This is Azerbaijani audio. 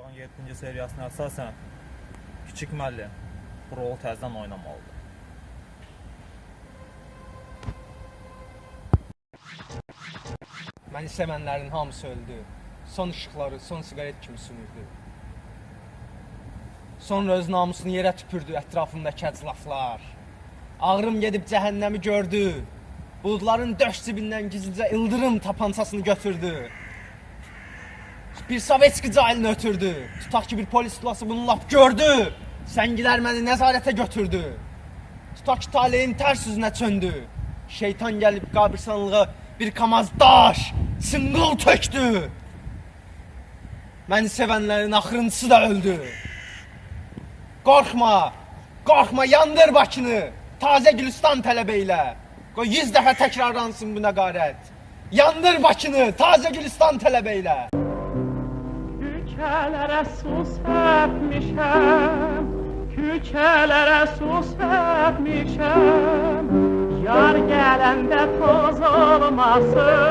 Dağın 7-ci seriyasına əsasən kiçik müəllim bu rolu təzədən oynamalıdır. Məni sevənlərin hamısı öldü. Son ışıqları son siqaret kimi sünürdü. Sonra öz namusunu yerə tüpürdü ətrafındakı əclaflar. Ağrım gedib cəhənnəmi gördü. Buludların döş cibindən gizlicə ildırım tapancasını götürdü. Bir Sovetski cahilini ötürdü. Tutaq ki bir polis tulası bunu lap gördü. Səngilər məni nəzarətə götürdü. Tutaq ki taleyin tərs üzünə çöndü. Şeytan gəlib qabirstanlığa bir kamaz daş, çınqıl tökdü. Məni sevənlərin axırıncısı da öldü. Qorxma, qorxma, yandır Bakını. Tazə Gülistan tələb eylə. Qoy 100 dəfə təkrarlansın bu nəqarət. Yandır Bakını, tazə Gülistan tələb eylə. Küçelere su serpmişem, küçelere su serpmişem. Yar gelende toz olmasın,